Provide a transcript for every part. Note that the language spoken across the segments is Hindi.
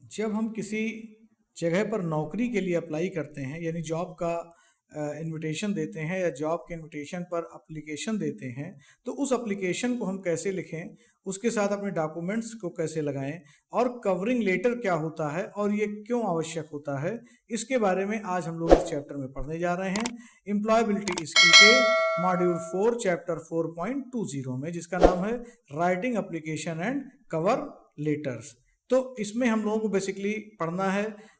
जब हम किसी जगह पर नौकरी के लिए अप्लाई करते हैं यानी जॉब का इनविटेशन देते हैं या जॉब के इनविटेशन पर एप्लीकेशन देते हैं, तो उस एप्लीकेशन को हम कैसे लिखें, उसके साथ अपने डॉक्यूमेंट्स को कैसे लगाएं और कवरिंग लेटर क्या होता है और ये क्यों आवश्यक होता है, इसके बारे में आज हम लोग इस चैप्टर में पढ़ने जा रहे हैं। एम्प्लॉयबिलिटी स्किल के मॉड्यूल 4 चैप्टर 4.20 में, जिसका नाम है writing application and cover letters. तो इसमें हम लोगों को बेसिकली पढ़ना है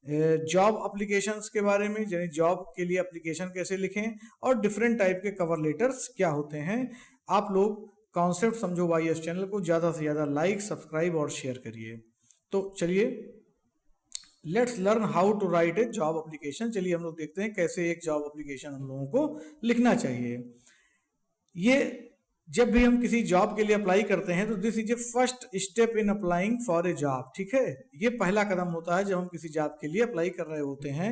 जॉब एप्लीकेशंस के बारे में, यानी जॉब के लिए एप्लीकेशन कैसे लिखें और डिफरेंट टाइप के कवर लेटर्स क्या होते हैं। आप लोग कॉन्सेप्ट समझो भाई इस चैनल को ज़्यादा से ज़्यादा लाइक, सब्सक्राइब और शेयर करिए। तो चलिए let's learn how to write a job application. चलिए हम लोग देखते हैं कैसे एक जॉब एप्लीकेशन हम लोगों को लिखना चाहिए। ये जब भी हम किसी जॉब के लिए अप्लाई करते हैं तो this is a first step in applying for a job. ठीक है, ये पहला कदम होता है जब हम किसी जॉब के लिए अप्लाई कर रहे होते हैं।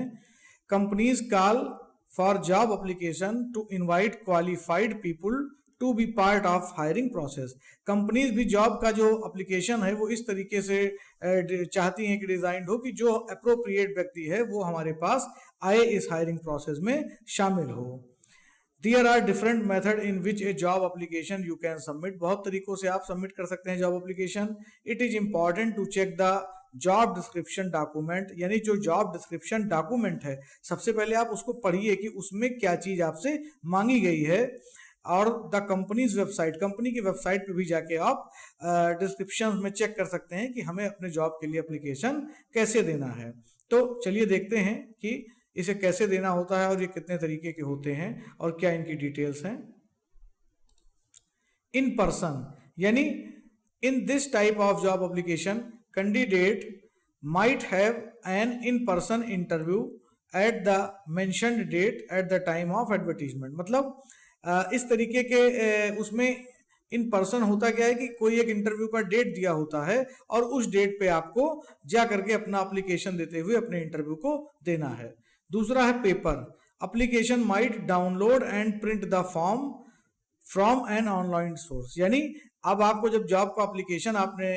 Companies call for job application to invite qualified people to be part of hiring process. Companies भी जॉब का जो एप्लीकेशन है वो इस तरीके से चाहती हैं कि डिजाइन हो कि जो अप्रोप्रिएट व्यक्ति है वो हमारे पास आए, इस हायरिंग प्रोसेस में शामिल हो। There are different method in which a job application you can submit। बहुत तरीकों से आप सबमिट कर सकते हैं job application. It is important to check the job description document, यानी जो जॉब डिस्क्रिप्शन डॉक्यूमेंट है सबसे पहले आप उसको पढ़िए कि उसमें क्या चीज आपसे मांगी गई है। और द कंपनीज वेबसाइट, कंपनी की वेबसाइट पे भी जाके आप डिस्क्रिप्शन में चेक कर सकते हैं कि हमें अपने जॉब के लिए एप्लीकेशन कैसे देना है। तो चलिए देखते हैं कि इसे कैसे देना होता है और ये कितने तरीके के होते हैं और क्या इनकी डिटेल्स हैं। इन पर्सन, यानी in this type of job application candidate might have an in person interview at the mentioned date at the time of advertisement. मतलब इस तरीके के उसमें इन पर्सन होता क्या है कि कोई एक इंटरव्यू का डेट दिया होता है और उस डेट पे आपको जा करके अपना एप्लीकेशन देते हुए अपने इंटरव्यू को देना है। दूसरा है paper, application might download and print the form from an online source. यानी अब आपको जब जॉब का एप्लीकेशन आपने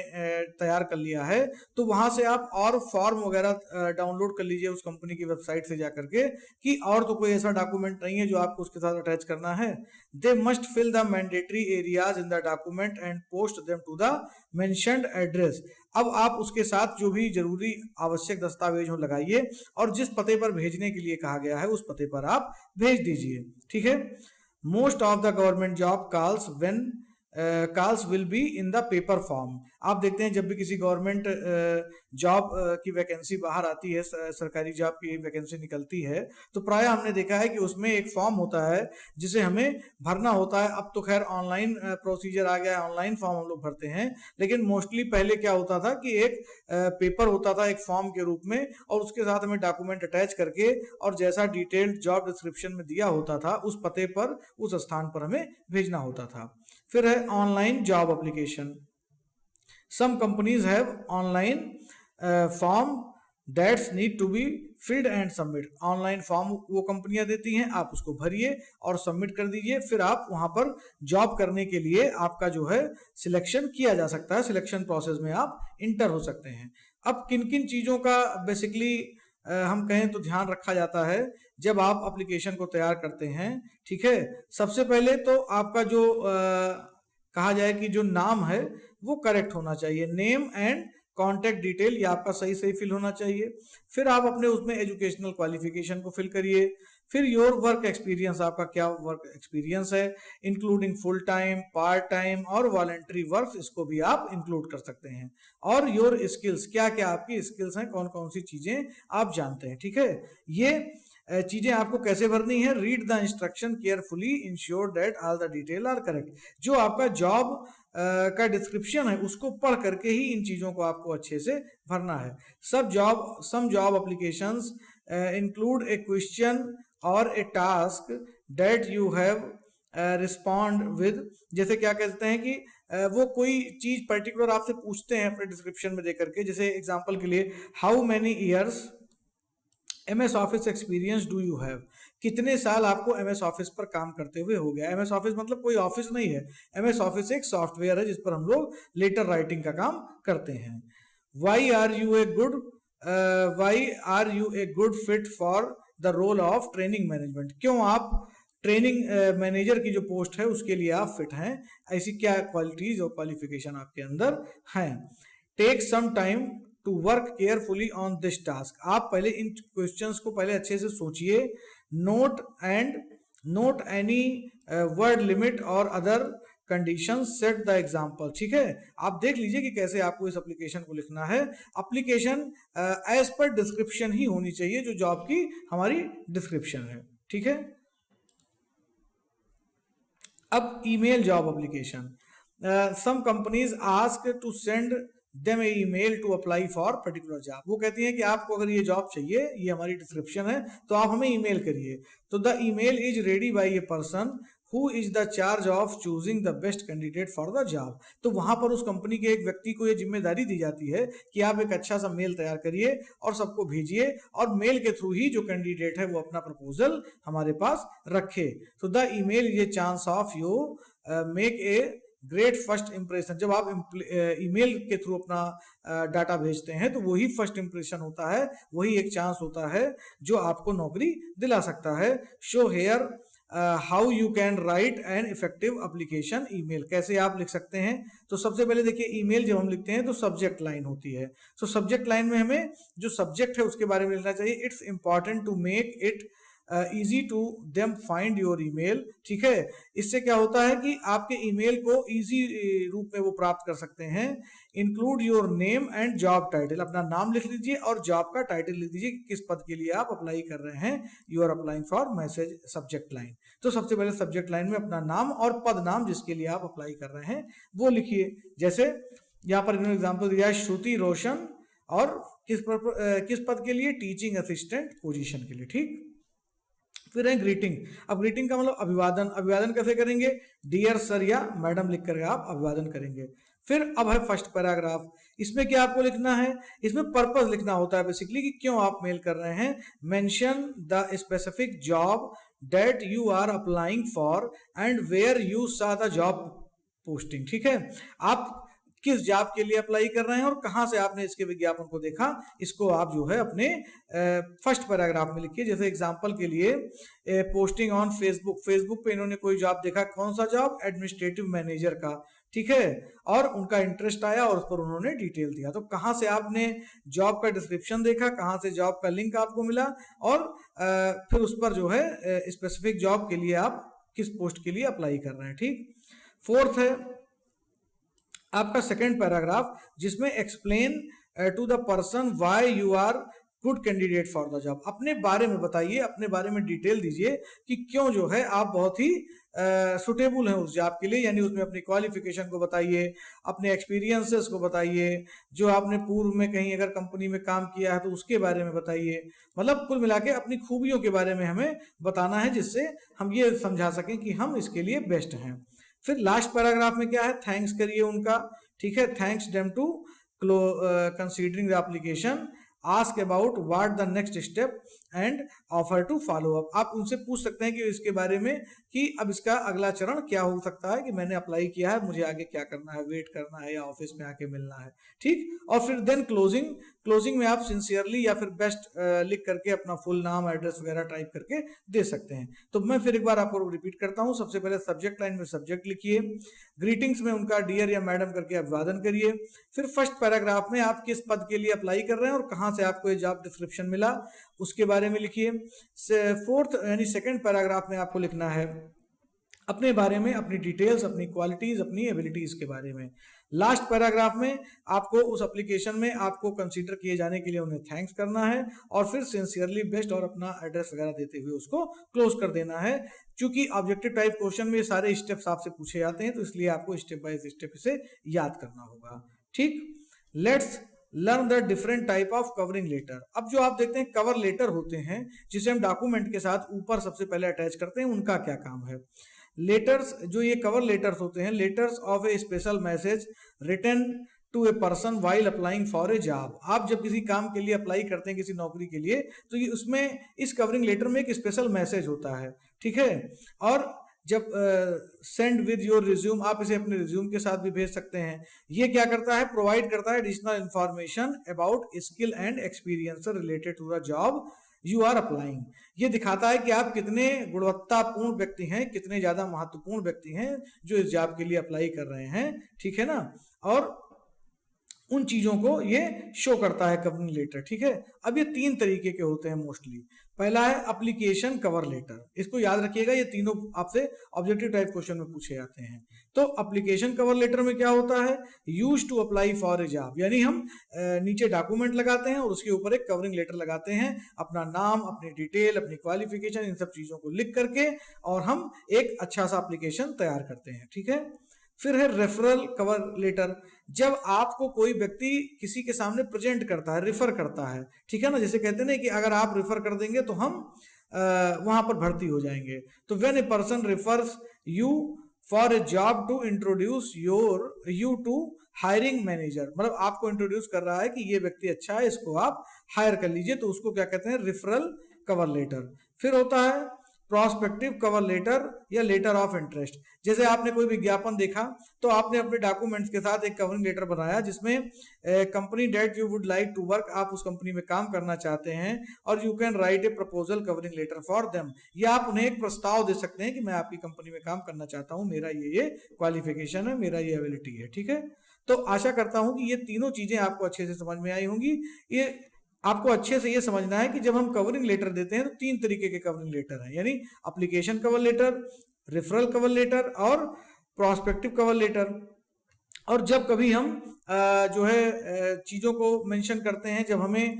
तैयार कर लिया है तो वहां से आप और फॉर्म वगैरह डाउनलोड कर लीजिए उस कंपनी की वेबसाइट से जा करके कि और तो कोई ऐसा डॉक्यूमेंट नहीं है जो आपको उसके साथ अटैच करना है। They must fill the mandatory areas in the document and post them to the mentioned address. अब आप उसके साथ जो भी जरूरी आवश्यक दस्तावेज हो लगाइए और जिस पते पर भेजने के लिए कहा गया है उस पते पर आप भेज दीजिए। ठीक है। Most of the government job calls will be in the paper form. आप देखते हैं जब भी किसी गवर्नमेंट जॉब की वैकेंसी बाहर आती है, सरकारी जॉब की वैकेंसी निकलती है, तो प्राय हमने देखा है कि उसमें एक फॉर्म होता है जिसे हमें भरना होता है। अब तो खैर ऑनलाइन प्रोसीजर आ गया है, ऑनलाइन फॉर्म हम लोग भरते हैं, लेकिन मोस्टली पहले क्या होता था कि एक पेपर होता था एक फॉर्म के रूप में और उसके साथ हमें डॉक्यूमेंट अटैच करके और जैसा डिटेल्ड जॉब डिस्क्रिप्शन में दिया होता था उस पते पर, उस स्थान पर हमें भेजना होता था। फिर है online job application. Some companies have online form that's need to be filled and submit. Online form वो कंपनियां देती हैं, आप उसको भरिए और सबमिट कर दीजिए, फिर आप वहां पर जॉब करने के लिए आपका जो है सिलेक्शन किया जा सकता है, सिलेक्शन प्रोसेस में आप इंटर हो सकते हैं। अब किन किन चीजों का बेसिकली हम कहें तो ध्यान रखा जाता है जब आप एप्लीकेशन को तैयार करते हैं। ठीक है, सबसे पहले तो आपका जो कहा जाए कि जो नाम है वो करेक्ट होना चाहिए, नेम एंड कॉन्टैक्ट डिटेल ये आपका सही सही फिल होना चाहिए। फिर आप अपने उसमें एजुकेशनल क्वालिफिकेशन को फिल करिए। फिर योर वर्क एक्सपीरियंस, आपका क्या वर्क एक्सपीरियंस है, including full time, part time और वॉलंटरी वर्क, इसको भी आप इंक्लूड कर सकते हैं। और योर स्किल्स, क्या क्या आपकी स्किल्स हैं, कौन कौन सी चीजें आप जानते हैं। ठीक है, ये चीजें आपको कैसे भरनी है। Read the instruction carefully, ensure that all the detail are correct. जो आपका जॉब का डिस्क्रिप्शन है उसको पढ़ करके ही इन चीजों को आपको अच्छे से भरना है। Some job applications include a question और a task that you have respond with. जैसे क्या कहते हैं कि वो कोई चीज पर्टिकुलर आपसे पूछते हैं अपने डिस्क्रिप्शन में देकर के, जैसे एग्जांपल के लिए how many years MS office experience do you have, कितने साल आपको MS ऑफिस पर काम करते हुए हो गया। MS ऑफिस मतलब कोई ऑफिस नहीं है, MS ऑफिस एक सॉफ्टवेयर है जिस पर हम लोग लेटर राइटिंग का काम करते हैं। Why are you a good fit for the role of training management, क्यों आप ट्रेनिंग मैनेजर की जो पोस्ट है उसके लिए आप फिट हैं, ऐसी क्या क्वालिटीज और क्वालिफिकेशन आपके अंदर हैं। Take some time to work carefully on this task, आप पहले इन क्वेश्चंस को पहले अच्छे से सोचिए। नोट एनी वर्ड लिमिट और other condition, set the example. ठीक है, आप देख लीजिए कि कैसे आपको इस एप्लीकेशन को लिखना है। एप्लीकेशन एज पर डिस्क्रिप्शन ही होनी चाहिए, जो जॉब की हमारी डिस्क्रिप्शन है। ठीक है, अब email job application. Some companies ask to send them a email to apply for particular job, वो कहती हैं कि आपको अगर ये जॉब चाहिए, ये हमारी डिस्क्रिप्शन है, तो आप हमें ईमेल करिए। तो the email is ready bye a person who is the charge of choosing the best candidate for the job. तो वहां पर उस कंपनी के एक व्यक्ति को ये जिम्मेदारी दी जाती है कि आप एक अच्छा सा मेल तैयार करिए और सबको भेजिए, और मेल के थ्रू ही जो कैंडिडेट है वो अपना प्रपोजल हमारे पास रखे। तो the email is a chance of you make a great first impression. जब आप ईमेल के थ्रू अपना डाटा भेजते हैं तो वही फर्स्ट इंप्रेशन होता है, वही एक चांस होता है जो आपको नौकरी दिला सकता है। Show here how you can right an effective application email, कैसे आप लिख सकते हैं। तो सबसे पहले देखिए, ईमेल जब हम लिखते हैं तो सब्जेक्ट लाइन होती है। तो सब्जेक्ट लाइन में हमें जो सब्जेक्ट है उसके बारे में लिखना चाहिए। It's important to make it easy to them find your email. ठीक है, इससे क्या होता है कि आपके ईमेल को इजी रूप में वो प्राप्त कर सकते हैं। Include your name and job title, अपना नाम लिख लीजिए और जॉब का टाइटल लिख दीजिए कि किस पद के लिए आप अप्लाई कर रहे हैं। You are applying for message subject line. तो सबसे पहले सब्जेक्ट लाइन में अपना नाम और पद नाम जिसके लिए आप अप्लाई कर रहे हैं वो लिखिए। जैसे यहाँ पर इन्होंने एग्जाम्पल दिया है, श्रुति रोशन, और किस पद के लिए, टीचिंग असिस्टेंट पोजीशन के लिए। ठीक, फिर है ग्रीटिंग। अब ग्रीटिंग का मतलब अभिवादन। अभिवादन कैसे करेंगे, डियर सर या मैडम लिख कर आप अभिवादन करेंगे। फिर अब है फर्स्ट पैराग्राफ। इसमें क्या आपको लिखना है, इसमें पर्पस लिखना होता है बेसिकली कि क्यों आप मेल कर रहे हैं। Mention the specific job that you are applying for and where you saw the job posting. ठीक है, आप किस जॉब के लिए अप्लाई कर रहे हैं और कहां से आपने इसके विज्ञापन को देखा, इसको आप जो है अपने फर्स्ट पैराग्राफ में लिखिए। जैसे एग्जांपल के लिए पोस्टिंग ऑन फेसबुक, फेसबुक पे इन्होंने कोई जॉब देखा, कौन सा जॉब, एडमिनिस्ट्रेटिव मैनेजर का। ठीक है, और उनका इंटरेस्ट आया और उस पर उन्होंने डिटेल दिया। तो कहाँ से आपने जॉब का डिस्क्रिप्शन देखा, कहाँ से जॉब का लिंक आपको मिला, और फिर उस पर जो है स्पेसिफिक जॉब के लिए आप किस पोस्ट के लिए अप्लाई कर रहे हैं। ठीक, फोर्थ है आपका सेकेंड पैराग्राफ, जिसमें explain to the person why you are good candidate for the job. अपने बारे में बताइए, अपने बारे में डिटेल दीजिए कि क्यों जो है आप बहुत ही सुटेबल हैं उस जॉब के लिए। यानी उसमें अपनी क्वालिफिकेशन को बताइए, अपने एक्सपीरियंसेस को बताइए, जो आपने पूर्व में कहीं अगर कंपनी में काम किया है तो उसके बारे में बताइए। मतलब कुल मिला के अपनी खूबियों के बारे में हमें बताना है, जिससे हम ये समझा सकें कि हम इसके लिए बेस्ट हैं। फिर लास्ट पैराग्राफ में क्या है, थैंक्स करिए उनका। ठीक है, thanks them to considering the application, ask about what the next step and offer to follow up. आप उनसे पूछ सकते हैं कि इसके बारे में कि अब इसका अगला चरण क्या हो सकता है, कि मैंने अप्लाई किया है, मुझे आगे क्या करना है, वेट करना है या ऑफिस में आके मिलना है। ठीक, और फिर देन क्लोजिंग में आप सिंसियरली या फिर बेस्ट लिख करके अपना फुल नाम, एड्रेस वगैरह टाइप करके दे सकते हैं। तो मैं फिर एक बार आपको रिपीट करता हूँ। सबसे पहले सब्जेक्ट लाइन में सब्जेक्ट लिखिए, ग्रीटिंग्स में उनका डियर या मैडम करके अभिवादन करिए। फिर फर्स्ट पैराग्राफ में आप किस पद के लिए अप्लाई कर रहे हैं और कहाँ से आपको ये जॉब डिस्क्रिप्शन मिला उसके बारे में लिखिए। फोर्थ यानी सेकंड पैराग्राफ में आपको लिखना है अपने बारे में, अपनी डिटेल्स, अपनी क्वालिटीज, अपनी एबिलिटीज के बारे में। लास्ट पैराग्राफ में आपको उस एप्लीकेशन में आपको कंसीडर किए जाने के लिए उन्हें थैंक्स करना है, और फिर सिंसियरली बेस्ट और अपना एड्रेस वगैरह देते हुए उसको क्लोज कर देना है। क्योंकि ऑब्जेक्टिव टाइप क्वेश्चन में सारे स्टेप्स आपसे पूछे जाते हैं, तो इसलिए आपको स्टेप बाय स्टेप इसे याद करना होगा। ठीक, let's learn the different type of covering letter. अब जो आप देखते हैं कवर लेटर होते हैं, जिसे हम डॉक्यूमेंट के साथ ऊपर सबसे पहले अटैच करते हैं, उनका क्या काम है। लेटर्स, जो ये कवर लेटर्स होते हैं, letters of a special message written to a person while applying for a job. आप जब किसी काम के लिए अप्लाई करते हैं, किसी नौकरी के लिए, तो ये उसमें इस कवरिंग लेटर में एक स्पेशल मैसेज होता है। ठीक है, और जब सेंड विद योर रिज्यूम, आप इसे अपने रिज्यूम के साथ भी भेज सकते हैं। ये क्या करता है, प्रोवाइड करता है additional information about skill and experience related to the job you are applying. ये दिखाता है कि आप कितने गुणवत्तापूर्ण व्यक्ति हैं, कितने ज्यादा महत्वपूर्ण व्यक्ति हैं जो इस जॉब के लिए अप्लाई कर रहे हैं, ठीक है ना। और उन चीजों को ये शो करता है कवरिंग लेटर, ठीक है। अब ये 3 तरीके के होते हैं मोस्टली। पहला है एप्लीकेशन कवर लेटर, इसको याद रखिएगा, ये तीनों आपसे ऑब्जेक्टिव टाइप क्वेश्चन में पूछे जाते हैं। तो एप्लीकेशन कवर लेटर में क्या होता है, use to apply for a job, यानी हम नीचे डॉक्यूमेंट लगाते हैं और उसके ऊपर एक कवरिंग लेटर लगाते हैं, अपना नाम, अपनी डिटेल, अपनी क्वालिफिकेशन, इन सब चीजों को लिख करके और हम एक अच्छा सा एप्लीकेशन तैयार करते हैं, ठीक है। फिर है रेफरल कवर लेटर, जब आपको कोई व्यक्ति किसी के सामने प्रेजेंट करता है, रिफर करता है, ठीक है ना, जैसे कहते हैं ना कि अगर आप रिफर कर देंगे तो हम वहां पर भर्ती हो जाएंगे। तो when a person refers you for a job to introduce you to hiring manager, मतलब आपको इंट्रोड्यूस कर रहा है कि ये व्यक्ति अच्छा है, इसको आप हायर कर लीजिए, तो उसको क्या कहते हैं, रेफरल कवर लेटर। फिर होता है प्रोस्पेक्टिव कवर लेटर या लेटर ऑफ इंटरेस्ट, जैसे आपने कोई विज्ञापन देखा तो आपने अपने डॉक्यूमेंट्स के साथ एक कवरिंग लेटर बनाया जिसमें company that you would like to work, आप उस कंपनी में काम करना चाहते हैं, और you can write a proposal covering letter for them, या आप उन्हें एक प्रस्ताव दे सकते हैं कि मैं आपकी कंपनी में काम करना चाहता हूं, मेरा ये क्वालिफिकेशन है, मेरा ये एबिलिटी है, ठीक है। तो आशा करता हूं कि ये तीनों चीजें आपको अच्छे से समझ में आई होंगी। ये आपको अच्छे से ये समझना है कि जब हम कवरिंग लेटर देते हैं तो 3 तरीके के कवरिंग लेटर हैं, यानी application cover letter, referral cover letter और प्रोस्पेक्टिव कवर लेटर। और जब कभी हम जो है चीज़ों को मेंशन करते हैं, जब हमें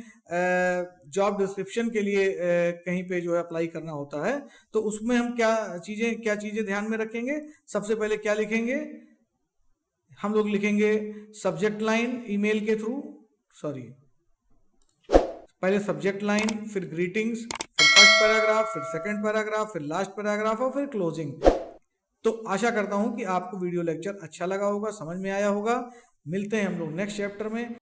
जॉब डिस्क्रिप्शन के लिए कहीं पे जो है अप्लाई करना होता है, तो उसमें हम क्या चीज़ें ध्यान में रखेंगे। सबसे पहले क्या लिखेंगे, हम लोग लिखेंगे सब्जेक्ट लाइन ईमेल के थ्रू, पहले सब्जेक्ट लाइन, फिर ग्रीटिंग्स, फिर फर्स्ट पैराग्राफ, फिर सेकंड पैराग्राफ, फिर लास्ट पैराग्राफ और फिर क्लोजिंग। तो आशा करता हूं कि आपको वीडियो लेक्चर अच्छा लगा होगा, समझ में आया होगा। मिलते हैं हम लोग नेक्स्ट चैप्टर में।